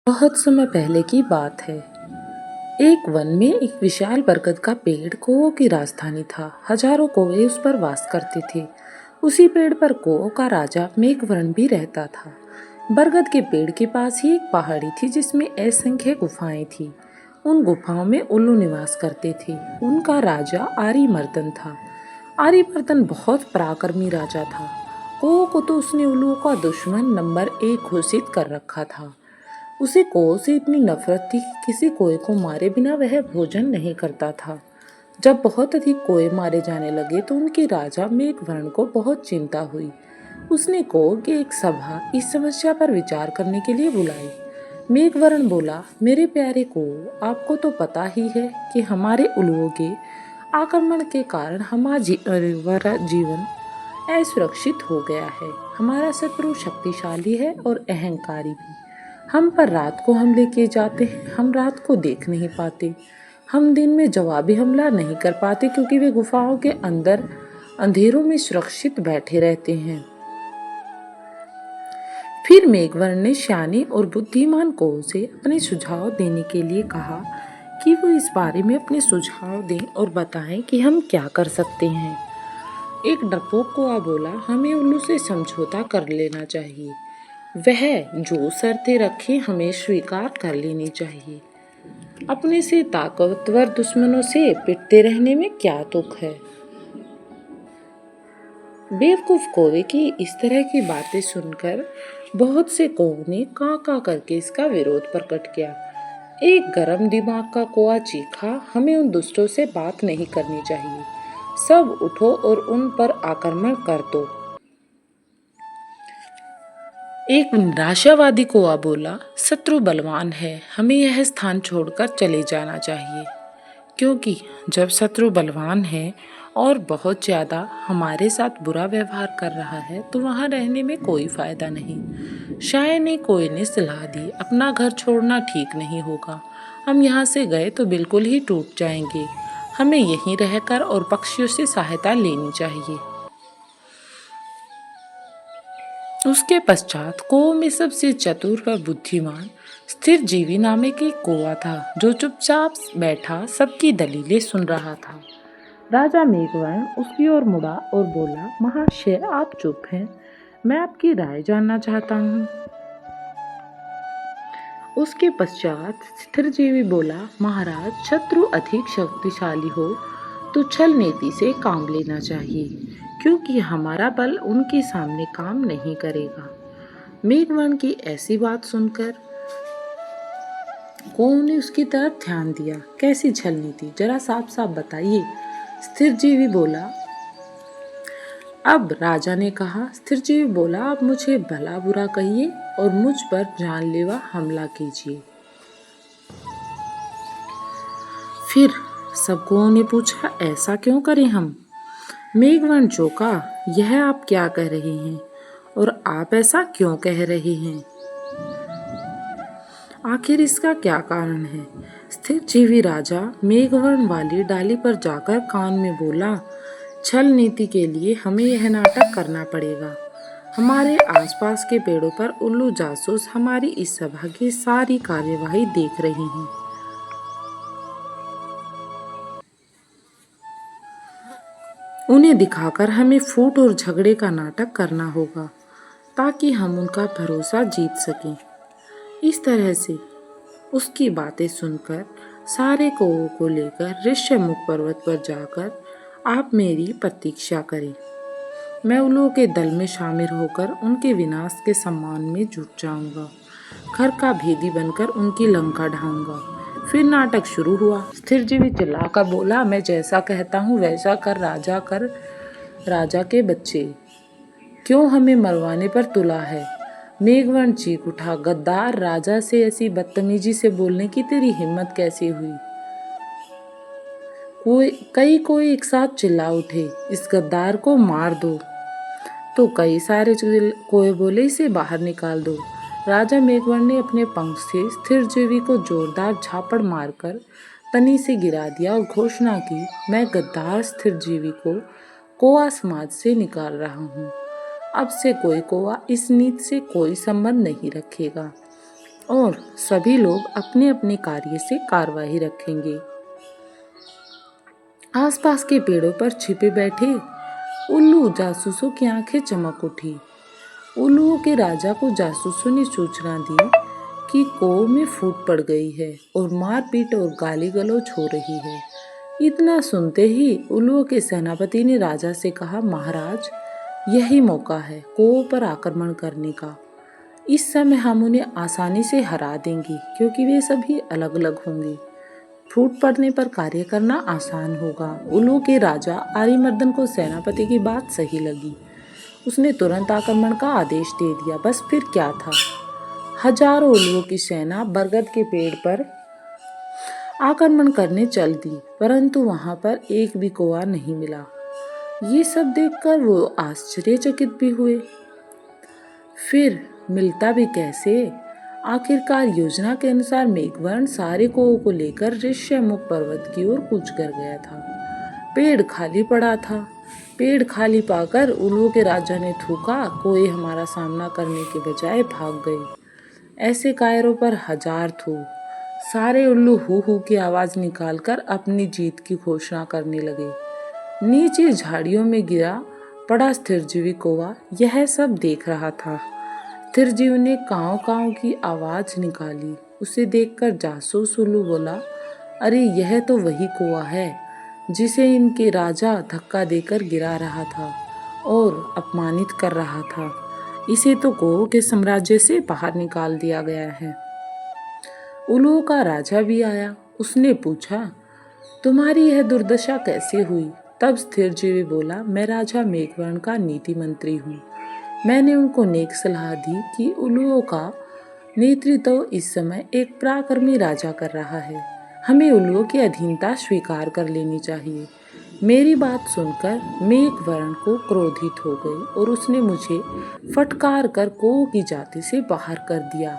बहुत समय पहले की बात है। एक वन में एक विशाल बरगद का पेड़ कौओं की राजधानी था। हजारों कौवे उस पर वास करते थे। उसी पेड़ पर कौओं का राजा मेघवर्ण भी रहता था। बरगद के पेड़ के पास ही एक पहाड़ी थी जिसमें असंख्य गुफाएं थी। उन गुफाओं में उल्लू निवास करते थे। उनका राजा आर्यमर्दन था। आर्यमर्दन बहुत पराक्रमी राजा था। कौओं को तो उसने उल्लुओं का दुश्मन नंबर 1 घोषित कर रखा था। उसे कौओं से इतनी नफरत थी कि किसी कौए को मारे बिना वह भोजन नहीं करता था। जब बहुत अधिक कौए मारे जाने लगे तो उनके राजा मेघवर्ण को बहुत चिंता हुई। उसने कौओं की एक सभा इस समस्या पर विचार करने के लिए बुलाई। मेघवर्ण बोला, मेरे प्यारे कौओं, आपको तो पता ही है कि हमारे उल्लुओं के आक्रमण के कारण हमारा जीवन असुरक्षित हो गया है। हमारा शत्रु शक्तिशाली है और अहंकारी भी। हम पर रात को हमले किए जाते हैं। हम रात को देख नहीं पाते। हम दिन में जवाबी हमला नहीं कर पाते क्योंकि वे गुफाओं के अंदर अंधेरों में सुरक्षित बैठे रहते हैं। फिर मेघवर्ण ने सियाने और बुद्धिमान कौओं से अपने सुझाव देने के लिए कहा कि वो इस बारे में अपने सुझाव दें और बताएं कि हम क्या कर सकते हैं। एक डरपोक कौआ बोला, हमें उल्लू से समझौता कर लेना चाहिए। वह जो शर्तें रखे हमें स्वीकार कर लेनी चाहिए। अपने से ताकतवर दुश्मनों से पिटते रहने में क्या तुक है। बेवकूफ कौवे की इस तरह की बातें सुनकर बहुत से कौओं ने कां कां करके इसका विरोध प्रकट किया। एक गरम दिमाग का कौआ चीखा, हमें उन दुष्टों से बात नहीं करनी चाहिए। सब उठो और उन पर आक्रमण कर दो। एक निराशावादी कौआ बोला, शत्रु बलवान है, हमें यह स्थान छोड़कर चले जाना चाहिए। क्योंकि जब शत्रु बलवान है और बहुत ज़्यादा हमारे साथ बुरा व्यवहार कर रहा है तो वहाँ रहने में कोई फ़ायदा नहीं। शायर ने कोई ने सलाह दी, अपना घर छोड़ना ठीक नहीं होगा। हम यहाँ से गए तो बिल्कुल ही टूट जाएंगे। हमें यहीं रहकर और पक्षियों से सहायता लेनी चाहिए। उसके पश्चात कौओं में सबसे चतुर व बुद्धिमान स्थिर जीवी नामक एक कौआ था जो चुपचाप बैठा सबकी दलीलें सुन रहा था। राजा मेघवर्ण उसकी ओर मुड़ा और बोला, महाशय आप चुप हैं, मैं आपकी राय जानना चाहता हूँ। उसके पश्चात स्थिरजीवी बोला, महाराज, शत्रु अधिक शक्तिशाली हो तो छल नीति से काम लेना चाहिए क्योंकि हमारा बल उनके सामने काम नहीं करेगा। मेघवर्ण की ऐसी बात सुनकर कौओं ने उसकी तरफ ध्यान दिया। कैसी छल नीति, जरा साफ साफ बताइए। स्थिरजीवी बोला। अब राजा ने कहा, स्थिरजीवी बोला, अब मुझे भला बुरा कहिए और मुझ पर जानलेवा हमला कीजिए। फिर सब कौओं ने पूछा, ऐसा क्यों करें हम? मेघवर्ण चौंका, यह आप क्या कह रहे हैं और आप ऐसा क्यों कह रहे हैं? आखिर इसका क्या कारण है? स्थिरजीवी राजा मेघवर्ण वाली डाली पर जाकर कान में बोला, छल नीति के लिए हमें यह नाटक करना पड़ेगा। हमारे आसपास के पेड़ों पर उल्लू जासूस हमारी इस सभा की सारी कार्यवाही देख रहे हैं। उन्हें दिखाकर हमें फूट और झगड़े का नाटक करना होगा ताकि हम उनका भरोसा जीत सकें। इस तरह से उसकी बातें सुनकर सारे कौओं को लेकर ऋष्यमुख पर्वत पर जाकर आप मेरी प्रतीक्षा करें। मैं उल्लुओं के दल में शामिल होकर उनके विनाश के सम्मान में जुट जाऊंगा। घर का भेदी बनकर उनकी लंका ढाऊंगा। फिर नाटक शुरू हुआ। स्थिरजीवी चिल्लाकर बोला, मैं जैसा कहता हूँ वैसा कर राजा के बच्चे, क्यों हमें मरवाने पर तुला है? मेघवर्ण चीख उठा, गद्दार, राजा से ऐसी बदतमीजी से बोलने की तेरी हिम्मत कैसे हुई? कोई एक साथ चिल्ला उठे, इस गद्दार को मार दो। तो कई सारे कोई बोले, इसे बाहर निकाल दो। राजा मेघवर्ण ने अपने पंख से स्थिरजीवी को जोरदार झापड़ मारकर तनी से गिरा दिया और घोषणा की, मैं गद्दार स्थिरजीवी को कौआ समाज से निकाल रहा हूँ। अब से कोई कौआ इस नीति से कोई संबंध नहीं रखेगा। और सभी लोग अपने अपने कार्य से कार्यवाही रखेंगे। आसपास के पेड़ों पर छिपे बैठे उल्लू जासूसों की आंखें चमक उठी। उल्लुओं के राजा को जासूसों ने सूचना दी कि कोव में फूट पड़ गई है और मारपीट और गाली गलौज हो रही है। इतना सुनते ही उल्लुओं के सेनापति ने राजा से कहा, महाराज, यही मौका है कोव पर आक्रमण करने का। इस समय हम उन्हें आसानी से हरा देंगे क्योंकि वे सभी अलग अलग होंगे। फूट पड़ने पर कार्य करना आसान होगा। उल्लू के राजा आर्यमर्दन को सेनापति की बात सही लगी। उसने तुरंत आक्रमण का आदेश दे दिया। बस फिर क्या था, हजारों उल्लुओं की सेना बरगद के पेड़ पर आक्रमण करने चल दी, परंतु वहां पर एक भी कौवा नहीं मिला। ये सब देखकर वो आश्चर्यचकित भी हुए। फिर मिलता भी कैसे? आखिरकार योजना के अनुसार मेघवर्ण सारे कौवों को लेकर ऋष्यमुख पर्वत की ओर कूच कर गया था। पेड़ खाली पड़ा था। पेड़ खाली पाकर उल्लुओं के राजा ने थूका, कोई हमारा सामना करने के बजाय भाग गए। ऐसे कायरों पर हजार थू। सारे उल्लू हू हू की आवाज निकालकर अपनी जीत की घोषणा करने लगे। नीचे झाड़ियों में गिरा पड़ा स्थिरजीवी कौवा यह सब देख रहा था। स्थिरजीव ने कांव कांव की आवाज निकाली। उसे देखकर जासूस उल्लू बोला, अरे यह तो वही कौवा है जिसे इनके राजा धक्का देकर गिरा रहा था और अपमानित कर रहा था। इसे तो कौवों के साम्राज्य से बाहर निकाल दिया गया है। उल्लुओं का राजा भी आया। उसने पूछा, तुम्हारी यह दुर्दशा कैसे हुई? तब स्थिरजीवी बोला, मैं राजा मेघवर्ण का नीति मंत्री हूँ। मैंने उनको नेक सलाह दी कि उल्लुओं का नेतृत्व इस समय एक पराक्रमी राजा कर रहा है। हमें उल्लुओं की अधीनता स्वीकार कर लेनी चाहिए। मेरी बात सुनकर मेघवर्ण को क्रोधित हो गई और उसने मुझे फटकार कर कौवों की जाति से बाहर कर दिया।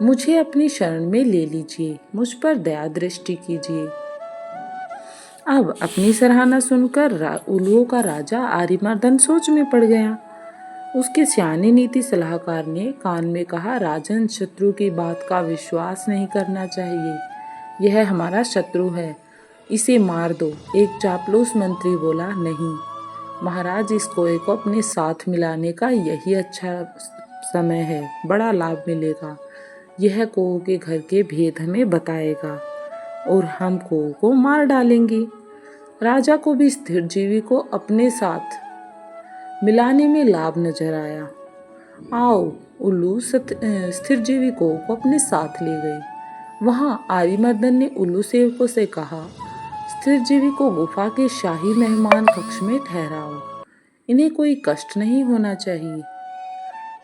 मुझे अपनी शरण में ले लीजिए, मुझ पर दया दृष्टि कीजिए। अब अपनी सराहना सुनकर उल्लुओं का राजा आर्यमर्दन सोच में पड़ गया। उसके सियाने नीति सलाहकार ने कान में कहा, राजन, शत्रु की बात का विश्वास नहीं करना चाहिए। यह हमारा शत्रु है, इसे मार दो। एक चापलूस मंत्री बोला, नहीं महाराज, इस कौवे को अपने साथ मिलाने का यही अच्छा समय है, बड़ा लाभ मिलेगा। यह कौवे के घर के भेद हमें बताएगा और हम कौवे को मार डालेंगे। राजा को भी स्थिरजीवी को अपने साथ मिलाने में लाभ नजर आया। आओ, उल्लू स्थिरजीवी को अपने साथ ले गए। वहां आर्यमर्दन ने उल्लू सेवकों से कहा, स्थिरजीवी को गुफा के शाही मेहमान कक्ष में ठहराओ। इन्हें कोई कष्ट नहीं होना चाहिए।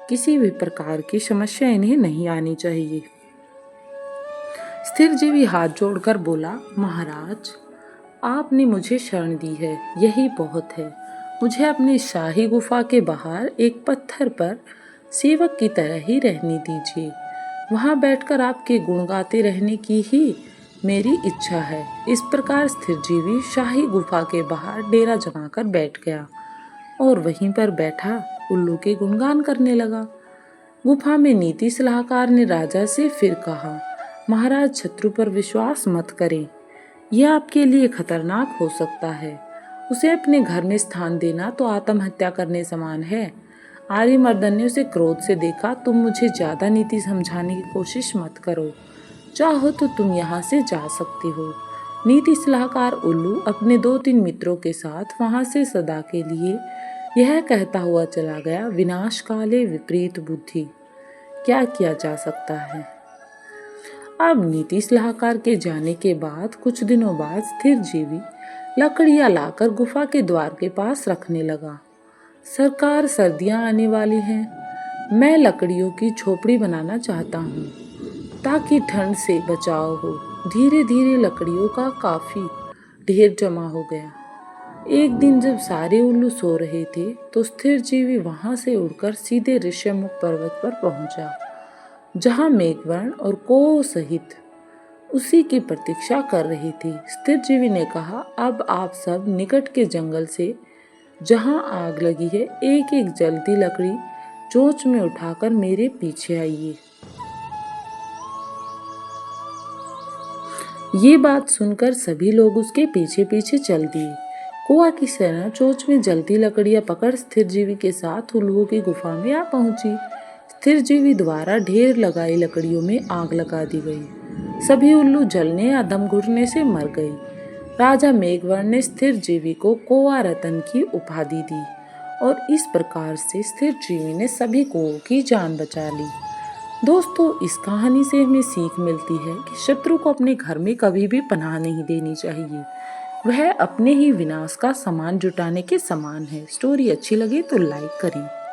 किसी भी प्रकार की समस्या इन्हें नहीं आनी चाहिए। स्थिरजीवी हाथ जोड़कर बोला, महाराज, आपने मुझे शरण दी है, यही बहुत है। मुझे अपनी शाही गुफा के बाहर एक पत्थर पर सेवक की तरह ही रहने दीजिए। वहां बैठकर आपके गुण गाते रहने की ही मेरी इच्छा है। इस प्रकार स्थिरजीवी शाही गुफा के बाहर डेरा जमाकर बैठ गया और वहीं पर बैठा उल्लू के गुणगान करने लगा। गुफा में नीति सलाहकार ने राजा से फिर कहा, महाराज, शत्रु पर विश्वास मत करें, यह आपके लिए खतरनाक हो सकता है। उसे अपने घर में स्थान देना तो आत्महत्या करने समान है। आर्यमर्दन ने उसे क्रोध से देखा, तुम मुझे ज्यादा नीति समझाने की कोशिश मत करो। चाहो तो तुम यहाँ से जा सकते हो। नीति सलाहकार उल्लू अपने 2-3 मित्रों के साथ वहां से सदा के लिए यह कहता हुआ चला गया, विनाश काले विपरीत बुद्धि। क्या किया जा सकता है? अब नीति सलाहकार के जाने के बाद कुछ दिनों बाद स्थिरजीवी लकड़ियां लाकर गुफा के द्वार के पास रखने लगा। सरकार, सर्दियां आने वाली हैं। मैं लकड़ियों की झोपड़ी बनाना चाहता हूँ ताकि ठंड से बचाव हो। धीरे धीरे लकड़ियों का काफी ढेर जमा हो गया। एक दिन जब सारे उल्लू सो रहे थे तो स्थिरजीवी वहां से उड़कर सीधे ऋष्यमुख पर्वत पर पहुंचा, जहां मेघवर्ण और कौवों सहित उसी की प्रतीक्षा कर रही थी। स्थिरजीवी ने कहा, अब आप सब निकट के जंगल से जहां आग लगी है एक एक जलती लकड़ी चोंच में उठाकर मेरे पीछे आइए। ये बात सुनकर सभी लोग उसके पीछे पीछे चल दिए। कोआ की सेना चोंच में जलती लकड़ियां पकड़ स्थिर जीवी के साथ उल्लुओं की गुफा में आ पहुंची। स्थिर जीवी द्वारा ढेर लगाई लकड़ियों में आग लगा दी गई। सभी उल्लू जलने या दम घुटने से मर गए। राजा मेघवर्ण ने स्थिर जीवी को कोआ रतन की उपाधि दी और इस प्रकार से स्थिर जीवी ने सभी कौओं की जान बचा ली। दोस्तों, इस कहानी से हमें सीख मिलती है कि शत्रु को अपने घर में कभी भी पनाह नहीं देनी चाहिए। वह अपने ही विनाश का सामान जुटाने के समान है। स्टोरी अच्छी लगी तो लाइक करें।